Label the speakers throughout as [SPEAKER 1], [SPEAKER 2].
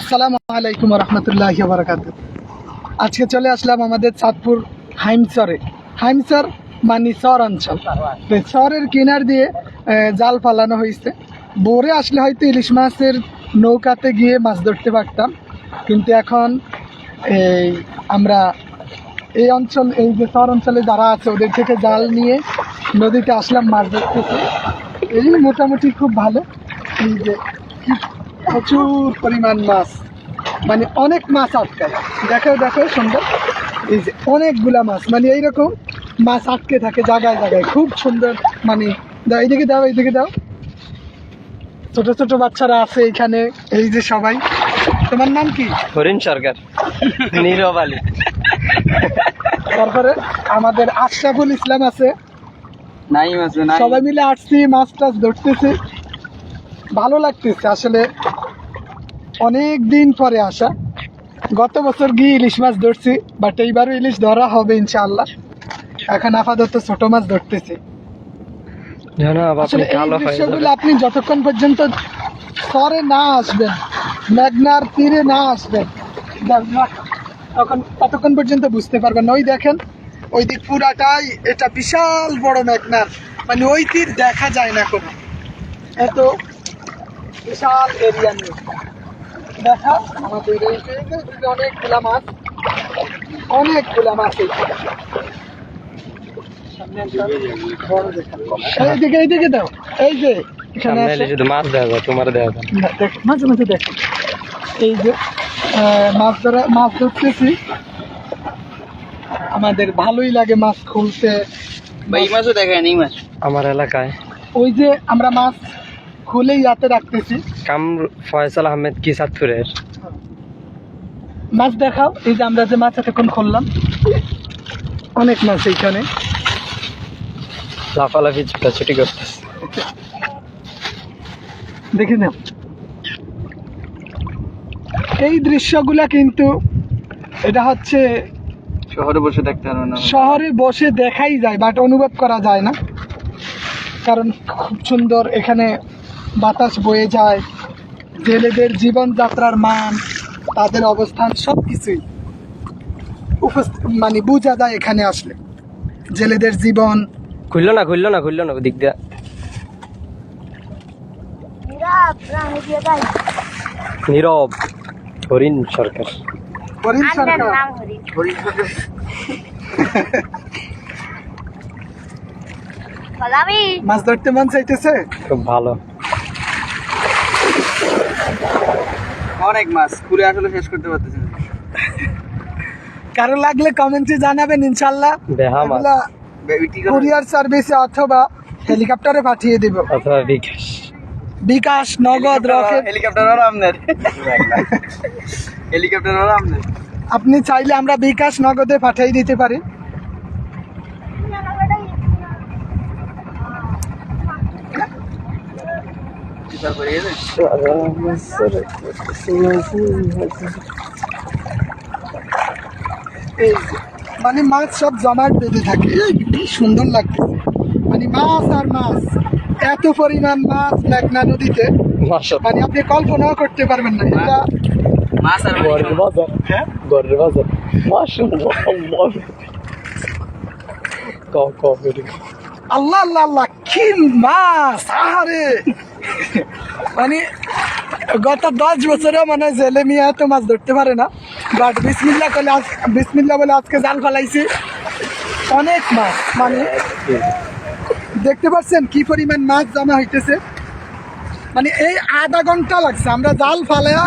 [SPEAKER 1] আসসালামু আলাইকুম রহমতুল্লাহি ওয়া বারাকাতুহু। আজকে চলে আসলাম আমাদের চাঁদপুর হাইমচরে। হাইমচর মানে চর অঞ্চল। তো চরের কিনার দিয়ে জাল ফালানো হয়েছে। বোরে আসলে হয়তো ইলিশ মাছের নৌকাতে গিয়ে মাছ ধরতে পারতাম, কিন্তু এখন এই আমরা এই অঞ্চল, এই যে চর অঞ্চলে যারা আছে ওদের থেকে জাল নিয়ে নদীতে আসলাম মাছ ধরতেছি। এই মোটামুটি খুব ভালো। এই যে প্রচুর পরিমাণ মাছ, মানে অনেক মাছ আটকায়। দেখো দেখো সুন্দর, এই যে অনেকগুলা মাছ, মানে এইরকম মাছ আটকে থাকে জায়গায় জায়গায়, খুব সুন্দর। মানে দাও, এইদিকে দাও, এইদিকে দাও। ছোট ছোট বাচ্চারা আছে এখানে, এই যে সবাই। তোমার নাম কি?
[SPEAKER 2] হরিণ সরকার, নীরব আলী।
[SPEAKER 1] তারপরে আমাদের আশরাফুল ইসলাম আছে,
[SPEAKER 2] নাইম আছে।
[SPEAKER 1] সবাই মিলে আসছি, মাছ টাছ ধরতেছি। ভালো লাগতেছে আসলে, অনেক দিন পরে আসা। গত বছর গিয়ে ইলিশ মাছ ধরছি, বাট এইবারও ইলিশ ধরা হবে ইনশাআল্লাহ। এখন আপাতত ছোট মাছ ধরতেছি। আসলে এই দৃশ্যগুলো আপনি যতক্ষণ পর্যন্ত শহরে না আসবেন, মেঘনার তীরে না আসবেন, ততক্ষণ পর্যন্ত বুঝতে পারবেন না। ওই দেখেন, ওই দিক পুরাটাই এটা বিশাল বড় মেঘনার, মানে ওই তীর দেখা যায় না কোনো, এত বিশাল এরিয়া নিয়ে। দেখা আমাদের অনেকগুলা মাছ, অনেকগুলা মাছ। এইদিকে এইদিকে দাও, এই যে এখানে
[SPEAKER 2] শুধু মাছ দেওয়া যায়, তোমার দেওয়া যায়
[SPEAKER 1] মাঝে মাঝে দেখো। এই যে মাছ ধরতেছি, আমাদের ভালোই লাগে মাছ খুলতে।
[SPEAKER 2] এই মাছও দেখায় এই মাছ আমার এলাকায়।
[SPEAKER 1] ওই যে আমরা মাছ খুলেই রাতে রাখতেছি।
[SPEAKER 2] ফয়সাল আহমেদ কি চাঁদপুরের
[SPEAKER 1] মাছ দেখাও। এই যে আমরা যে মাছ এতক্ষণ খুললাম, অনেক মাছ এইখানে
[SPEAKER 2] লাফালাফি ছুটাছুটি করতেছে।
[SPEAKER 1] দেখে নাও এই দৃশ্যগুলা, কিন্তু এটা হচ্ছে
[SPEAKER 2] শহরে বসে দেখতে পারো না,
[SPEAKER 1] শহরে বসে দেখাই যায়, বাট অনুভব করা যায় না, কারণ খুব সুন্দর এখানে বাতাস বয়ে যায়। জেলেদের জীবনযাত্রার মান, তাদের অবস্থান, সব কিছুই মানে বোঝা যায় এখানে আসলে। জেলেদের জীবন।
[SPEAKER 2] খুললো না দিক দিয়া। নীরব হরিণ সরকার।
[SPEAKER 1] হরিণ সরকার। মাছ ধরতে মন চাইতেছে?
[SPEAKER 2] খুব ভালো, অনেক মাছ পুরে আসলে শেষ করতে পারতেছি না।
[SPEAKER 1] কারো লাগলে কমেন্টে জানাবেন, ইনশাল্লাহ কুরিয়ার সার্ভিসে অথবা হেলিকপ্টারে পাঠিয়ে দেব,
[SPEAKER 2] অথবা
[SPEAKER 1] বিকাশ, নগদ, রকেট।
[SPEAKER 2] হেলিকপ্টার
[SPEAKER 1] আপনি চাইলে আমরা বিকাশ, নগদে পাঠিয়ে দিতে পারি। মানে মাছ সব জমাট বেঁধে থাকে, কি সুন্দর লাগতেছে। মানে মাছ আর মাছ, এত পরিমাণ মাছ মেঘনা নদীতে, মানে আপনি কল্পনাও করতে পারবেন না। এটা
[SPEAKER 2] মাছ আর গরের বাজার
[SPEAKER 1] আল্লাহ আল্লাহ আল্লাহ, কি মাছ! আরে মানে গত 10 বছরেও মানে জেলে মিয়া তো মাছ ধরতে পারে না, বাট বিসমিল্লাহ বলে আজকে জাল ফেলাইছি। অনেক মাছ, মানে দেখতে পাচ্ছেন কি পরিমাণ মাছ জমা হইতেছে। মানে এই আধা ঘন্টা লাগছে, আমরা জাল ফালাইয়া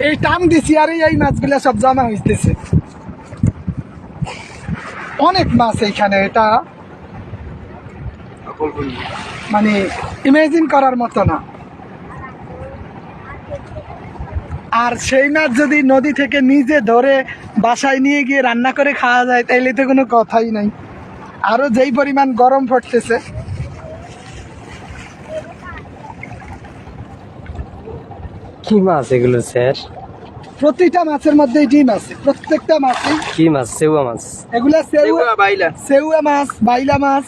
[SPEAKER 1] এই টান দিছি, আর এই মাছগুলা সব জমা হইতেছে। অনেক মাছ এইখানে, এটা মানে ইমাজিন করার মতো না। আর সেই মাছ যদি নদী থেকে নিজে ধরে বাসায় নিয়ে গিয়ে রান্না করে খাওয়া যায়, তাইলে তো কোনো কথাই নাই। আরো যেই পরিমাণ গরম পড়তেছে।
[SPEAKER 2] কি মাছ এগুলো স্যার?
[SPEAKER 1] প্রতিটা মাছের মধ্যে ডিম আছে, প্রত্যেকটা মাছে।
[SPEAKER 2] কি মাছ? সেউয়া মাছ।
[SPEAKER 1] এগুলা সেউয়া মাছ, বাইলা মাছ।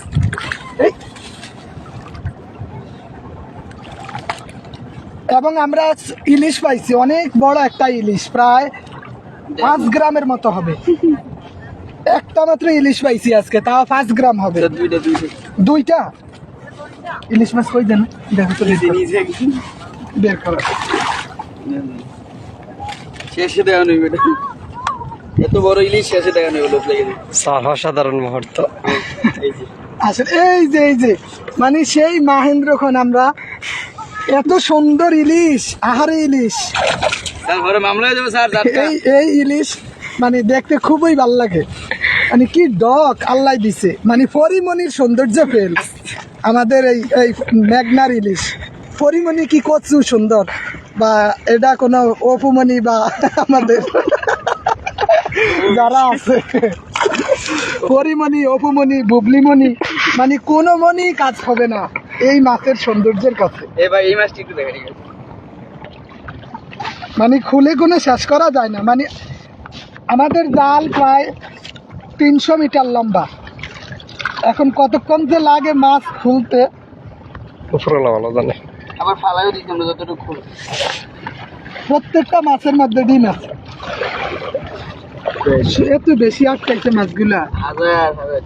[SPEAKER 1] এবং আমরা ইলিশ পাইছি, অনেক বড় একটা ইলিশ, প্রায় 5 গ্রামের মতো হবে। একটা মাত্র ইলিশ পাইছি আজকে, তাও 5 গ্রাম হবে। দুইটা ইলিশ মাছ কই দেন, দেখো তো বের করো।
[SPEAKER 2] শেষে দেওয়া নেই বেটা, এত বড় ইলিশ শেষে দেওয়া নেই লোক লেগে
[SPEAKER 3] স্যার অসাধারণ মুহূর্ত।
[SPEAKER 1] আসলে এই যে মানে সেই মাহেন্দ্রক্ষণ আমরা এত সুন্দর ইলিশ, আহারে ইলিশ,
[SPEAKER 2] স্যার ঘরে মামলা হয়ে যাবে স্যার।
[SPEAKER 1] এই ইলিশ মানে দেখতে খুবই ভাল লাগে, মানে কি ডক আল্লাহ দিছে, মানে পরিমণির সৌন্দর্য ফেল আমাদের এই মেঘনার ইলিশ। পরিমণি কি কচু সুন্দর, বা এটা কোনো অপুমণি বা আমাদের যারা আছে পরিমণি, অপুমণি, বুবলিমণি, মানে কোনো মনি কাজ হবে না এই মাছের সৌন্দর্যের কাছে।
[SPEAKER 2] এ ভাই এই মাছটি একটু দেখে নিন,
[SPEAKER 1] মানে খুলে কোনো শেষ করা যায় না। মানে আমাদের জাল প্রায় 300 মিটার লম্বা, এখন কতক্ষণ যে লাগে মাছ খুলতে
[SPEAKER 3] উপরওয়ালা ভালো জানে।
[SPEAKER 2] আবার ফালাইও দিতাম না যতটুকু খুলে।
[SPEAKER 1] প্রত্যেকটা মাছের মধ্যে ডিম আছে, এত বেশি আটকাইছে মাছগুলা।
[SPEAKER 2] হাজার হাজার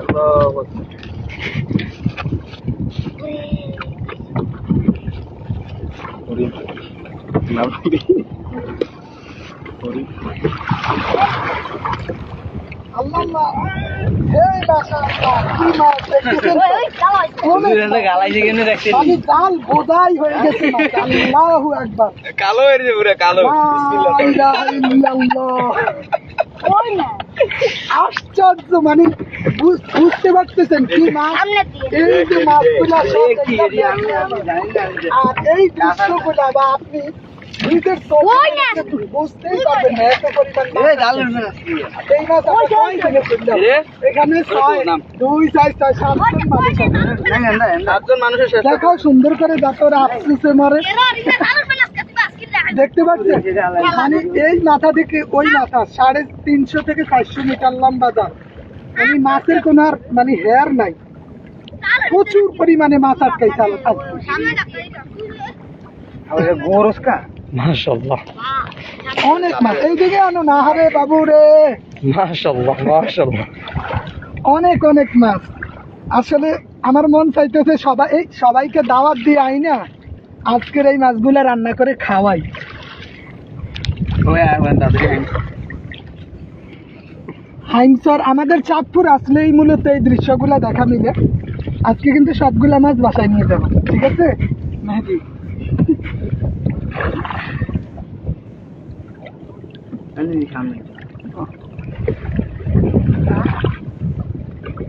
[SPEAKER 2] আল্লাহু আকবার।
[SPEAKER 1] আল্লাহ, এই মাশাআল্লাহ, কি মাছ দেখতেছেন তো? অনেক
[SPEAKER 2] গালাইছে কেন দেখছেন?
[SPEAKER 1] আমি জাল বোঝাই হয়ে গেছে মাছ। আল্লাহু আকবার,
[SPEAKER 2] কালো হয়ে যাবে পুরো কালো।
[SPEAKER 1] লা ইলাহা ইল্লাল্লাহ। আশ্চর্য, মানে বুঝতে পারতেছেন কি মাছ? এই যে মাছগুলা সব
[SPEAKER 2] কি এরিয়া আমি জানি না।
[SPEAKER 1] আর এই দৃশ্যগুলা বা আপনি নিজের চোখে বুঝতেই পারবেন না এত পরিমাণ মাছ
[SPEAKER 2] এই
[SPEAKER 1] আছে।
[SPEAKER 2] ডালের না
[SPEAKER 1] এই মাছ আমরা কয় থেকে কিনলাম? এখানে 6, 2, 4, 6, 7 জন মানুষ আছে।
[SPEAKER 2] সাতজন মানুষের শেষ
[SPEAKER 1] দেখো সুন্দর করে দেখো, ওরা আফসোসে মরে। দেখতে পাচ্ছেন, মানে এই মাথা থেকে ওই মাথা 350 থেকে 400 মিটার লম্বা জাল। মানে মাছের কোন আর মানে হেয়ার নাই, প্রচুর পরিমাণে মাছ আটকাইছে।
[SPEAKER 2] গোরস্কা
[SPEAKER 3] মাশাআল্লাহ
[SPEAKER 1] অনেক মাছ এইদিকে আনো না, হারে বাবু রে,
[SPEAKER 3] মাশাআল্লাহ মাশাআল্লাহ।
[SPEAKER 1] অনেক অনেক মাছ। আসলে আমার মন চাইতেছে সবাইকে দাওয়াত দিয়ে আই না, আজকের এই মাছগুলা রান্না করে খাওয়াই। হাইমচর আমাদের চাঁদপুর আসলেই মূলত এই দৃশ্যগুলা দেখা মিলে। আজকে কিন্তু সবগুলা মাছ বাসায় নিয়ে যাবো, ঠিক আছে মেহেদি?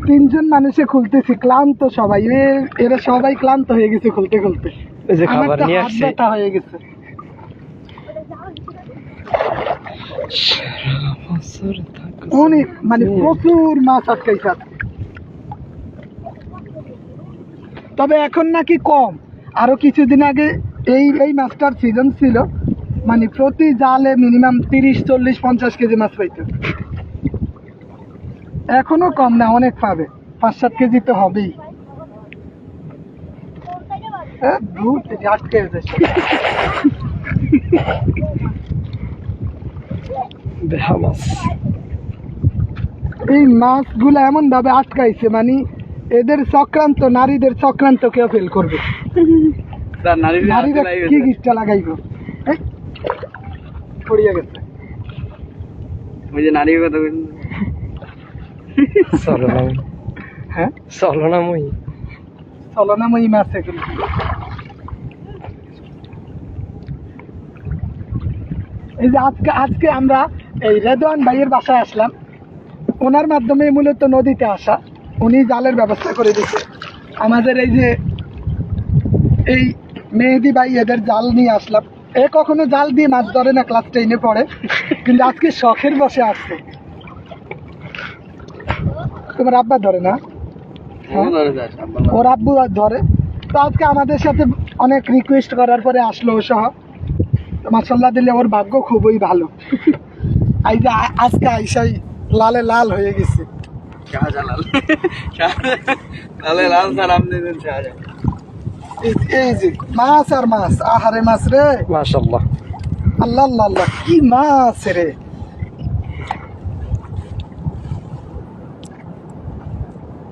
[SPEAKER 1] তিনজন মানুষে খুলতেছি, ক্লান্ত সবাই, এরা সবাই ক্লান্ত হয়ে গেছে খুলতে খুলতে।
[SPEAKER 3] এই যে
[SPEAKER 1] আমার
[SPEAKER 3] খাবার
[SPEAKER 1] তো
[SPEAKER 3] নিয়ে
[SPEAKER 1] হাত
[SPEAKER 3] আসছি।
[SPEAKER 1] ব্যথা হয়ে গেছে। অনেক মানে প্রচুর মাছ আটকাইছে আজকে। তবে এখন নাকি কম, আরো কিছুদিন আগে এই মাছটার সিজন ছিল, মানে প্রতি জালে মিনিমাম 30, 40, 50 কেজি মাছ পাইতো। এখনো কম না, অনেক পাবে, 5-7 কেজি তো হবেই। দূর থেকে আটকে যাচ্ছে।
[SPEAKER 3] বেহা মাছ।
[SPEAKER 1] এই মাছগুলো এমন ভাবে আটকাইছে, মানে এদের চক্রান্ত, নারীদের চক্রান্ত কেউ ফেল করবে। নারীরা কি গিফটটা লাগাইব, পড়িয়া গেছে।
[SPEAKER 2] ওই যে নারীর কথা বলছেন,
[SPEAKER 3] চলো না,
[SPEAKER 1] হ্যাঁ
[SPEAKER 3] চলো না মই।
[SPEAKER 1] চলো না মই মাছ এখন। এই যে আজকে আমরা এই রেদওয়ান ভাইয়ের বাসায় আসলাম, ওনার মাধ্যমে মূলত নদীতে আসা, উনি জালের ব্যবস্থা করে দিচ্ছে আমাদের। এই যে এই মেহেদি ভাই, এদের জাল নিয়ে আসলাম। এ কখনো জাল দিয়ে মাছ ধরে না, ক্লাস 10-এ পড়ে, কিন্তু আজকে শখের বসে আসছে। তোমার আব্বা ধরে না? হ্যাঁ, ওর আব্বু ধরে। তো আজকে আমাদের সাথে অনেক রিকোয়েস্ট করার পরে আসলো ও সহ। মাশাআল্লাহ দিলে ওর ভাগ্য খুবই ভালো। এই যে আজকে আইসাই লালে লাল হয়ে গেছে।
[SPEAKER 2] শাহজালাল লালে লাল স্যার আপনি শাহজালাল।
[SPEAKER 1] এই যে মাছ আর মাছ, আহারে মাছ রে,
[SPEAKER 3] মাশাল্লাহ।
[SPEAKER 1] আল্লাহ আল্লাহ আল্লাহ, কি মাছ রে।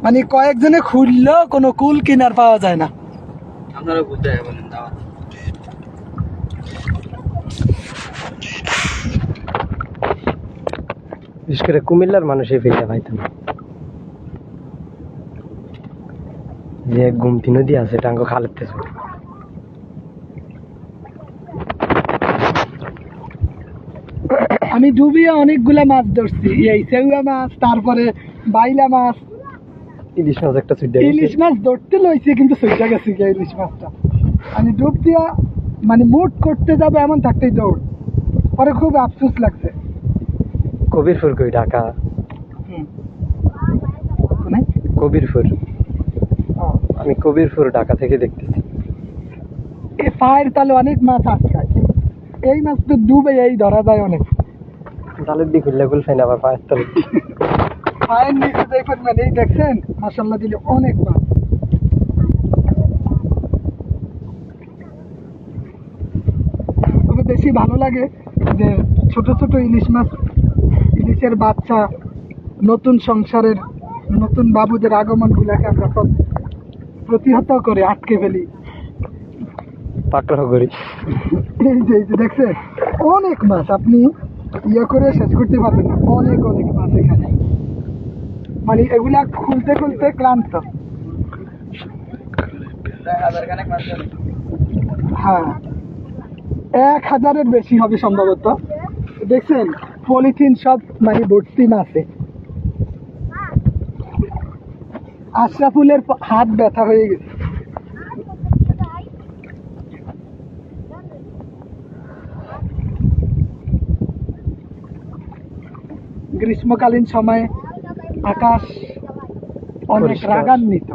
[SPEAKER 1] মানে কয়েকজনে খুললেও কোনো কুল কিনার পাওয়া যায় না।
[SPEAKER 2] আপনারা ঘুরতে বলেন দাওয়াত।
[SPEAKER 3] বিশেষ করে কুমিল্লার মানুষ এই ফিলটা পাইতো না। যে গুমতি নদী আছে টাঙ্গ খালেতে ছোট।
[SPEAKER 1] আমি ডুবিয়ে অনেকগুলা মাছ ধরছি, এই সেউয়া মাছ, তারপরে বাইলা মাছ,
[SPEAKER 3] ইলিশ মাছ একটা ছুটে
[SPEAKER 1] ইলিশ মাছ ধরতে লইছে কিন্তু সইটা গেছে গিয়া ইলিশ মাছটা। আমি ডুব দিয়া মানে মুট করতে যাবে এমন থাকতেই দৌড়, পরে খুব আফসোস লাগছে।
[SPEAKER 3] কবিরপুর কই ঢাকা?
[SPEAKER 1] শুনে?
[SPEAKER 3] কবিরপুর, আমি কবিরপুর ঢাকা থেকে দেখতেছি।
[SPEAKER 1] এ পায়ের তালে অনেক মাছ আটকায়, এই মাছ তো ডুবে এই ধরা যায় অনেক।
[SPEAKER 3] জালের দিকে খুললে গুল ফাইন আবার পায়ের তলে।
[SPEAKER 1] পায়ের নিচে দেখবেন মানে এই দেখছেন মাশাআল্লাহ দিলে অনেক মাছ। তবে বেশি ভালো লাগে যে ছোট ছোট ইলিশ মাছ, ইলিশের বাচ্চা, নতুন সংসারের নতুন বাবুদের আগমন গুলাকে আমরা সব প্রতিহত করে আটকে ফেলি।
[SPEAKER 3] পাকড়াও করি।
[SPEAKER 1] এই যে দেখছেন অনেক মাছ, আপনি ইয়ে করে শেষ করতে পারবেন না, অনেক অনেক মাছ এখানে। মানে এগুলা খুলতে খুলতে ক্লান্ত।
[SPEAKER 2] খানেক মাছ ধরে।
[SPEAKER 1] হ্যাঁ, 1000-এর বেশি হবে সম্ভবত। দেখছেন পলিথিন সব মানে ভর্তি মাছে। আশরাফুলের হাত ব্যথা হয়ে গেছে। গ্রীষ্মকালীন সময়ে আকাশ অনেক
[SPEAKER 3] পরিষ্কার।
[SPEAKER 1] রাগান্বিত,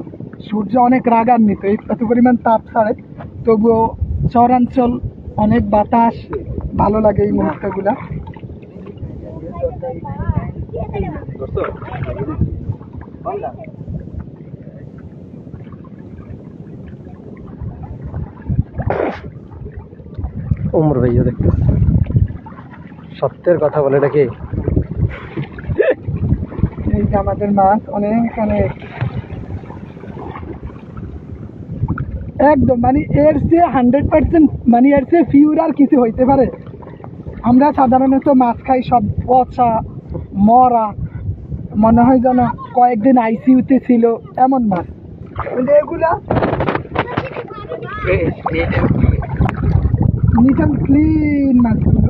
[SPEAKER 1] সূর্য অনেক রাগান্বিত, এত পরিমাণ তাপ ছাড়ে, তবুও শহরাঞ্চল অনেক বাতাস, ভালো লাগে এই মুহূর্তগুলা।
[SPEAKER 3] উমর ভাইয়া দেখতেছি, সত্যের কথা বলে এটা কি?
[SPEAKER 1] এই যে আমাদের মাছ অনেক অনেক, একদম মানে এর চেয়ে 100% মানে এর চেয়ে পিওর আর কিছু হইতে পারে? আমরা সাধারণত মাছ খাই সব পচা মরা, মনে হয় যেন কয়েকদিন আইসিইউতে ছিল এমন মাছ, কিন্তু এগুলা নিতাম ক্লিন মাছগুলো।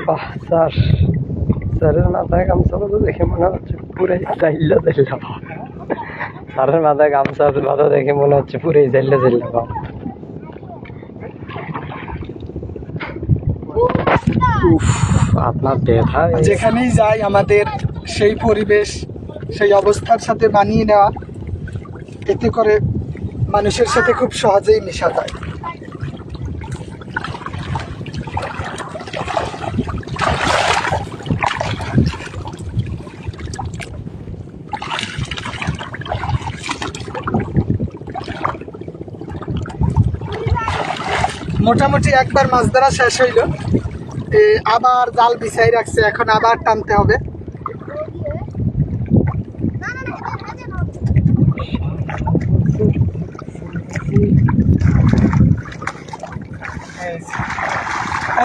[SPEAKER 3] বাহ স্যার, স্যারের মাথায় গামছা বাঁধা দেখে মনে হচ্ছে পুরাই জাইল্লা জাইল্লা। স্যারের মাথায় গামছা বাঁধা দেখে মনে হচ্ছে পুরাই জাইল্লা জাইল্লা। উফ, আপনার ব্যথা
[SPEAKER 1] যেখানেই যাই আমাদের সেই পরিবেশ, সেই অবস্থার সাথে মানিয়ে নেওয়া, এতে করে মানুষের সাথে খুব সহজেই মিশা যায়। মোটামুটি একবার মাছ ধরা শেষ হইল, আবার জাল বিছাই রাখছে, এখন আবার টানতে হবে।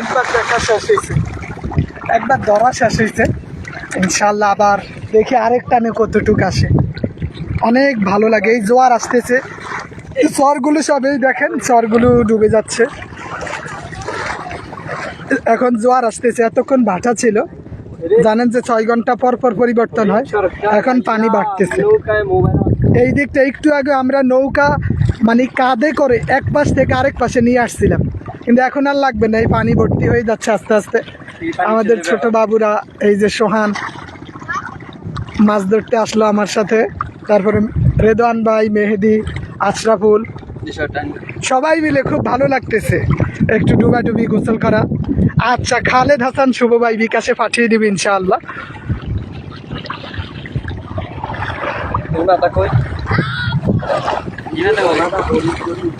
[SPEAKER 1] একবার দেখা শেষ হয়েছে, একবার ধরা শেষ হয়েছে, ইনশাল্লাহ আবার দেখি আরেক টানে কতটুক আসে। অনেক ভালো লাগে, এই জোয়ার আসতেছে, এই চরগুলো সবই দেখেন, চরগুলো ডুবে যাচ্ছে। এখন জোয়ার আসতেছে, এতক্ষণ ভাটা ছিল, জানেন যে 6 ঘন্টা পর পর পরিবর্তন হয়, এখন পানি বাড়তেছে। এই দিকটা একটু আগে আমরা নৌকা মানে কাঁধে করে এক পাশ থেকে আরেক পাশে নিয়ে আসছিলাম, কিন্তু এখন আর লাগবে না, এই পানি ভর্তি হয়ে যাচ্ছে আস্তে আস্তে। আমাদের ছোট বাবুরা, এই যে সোহান মাছ ধরতে আসলো আমার সাথে, তারপরে রেদওয়ান ভাই, মেহেদি, আশরাফুল, সবাই মিলে খুব ভালো লাগতেছে একটু ডুবাডুবি গোসল করা। আচ্ছা, খালেদ হাসান শুভ ভাই বিকাশে পাঠিয়ে দিবি ইনশাআল্লাহ।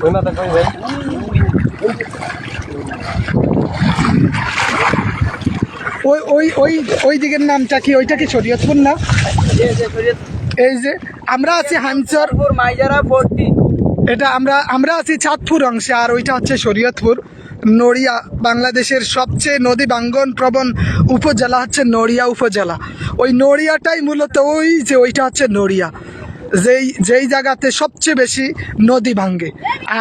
[SPEAKER 3] ওই মাথা কই ভাই?
[SPEAKER 1] ওই ওই ওই ওই দিকের নামটা কি? ওইটা কি শরীয়তপুর না? এই যে আমরা আছি হামচর,
[SPEAKER 2] মাইজারা 40
[SPEAKER 1] এটা আমরা আছি চাঁদপুর অংশে, আর ওইটা হচ্ছে শরীয়তপুর। নড়িয়া বাংলাদেশের সবচেয়ে নদী বাঙ্গন প্রবণ উপজেলা হচ্ছে নড়িয়া উপজেলা। ওই নড়িয়াটাই মূলত ওই যে ওইটা হচ্ছে নড়িয়া, যেই জায়গাতে সবচেয়ে বেশি নদী ভাঙ্গে।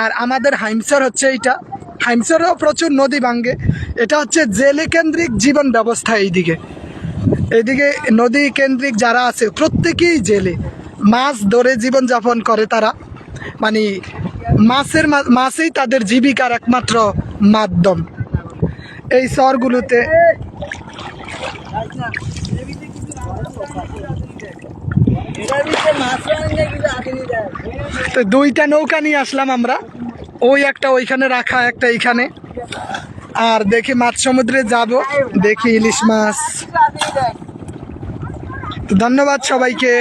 [SPEAKER 1] আর আমাদের হাইমচর হচ্ছে এইটা, হাইমচরেও প্রচুর নদী ভাঙ্গে। এটা হচ্ছে জেলে কেন্দ্রিক জীবন ব্যবস্থা। এইদিকে নদী কেন্দ্রিক যারা আছে প্রত্যেকেই জেলে, মাছ ধরে জীবনযাপন করে তারা। মানে মাছেই তাদের জীবিকার একমাত্র মাধ্যম। এই শহরগুলোতে তো দুইটা নৌকা নিয়ে আসলাম আমরা, ওই একটা ওইখানে রাখা, একটা এইখানে। আর দেখি মাছ সমুদ্রে যাব, দেখি ইলিশ মাছ। তো ধন্যবাদ সবাইকে।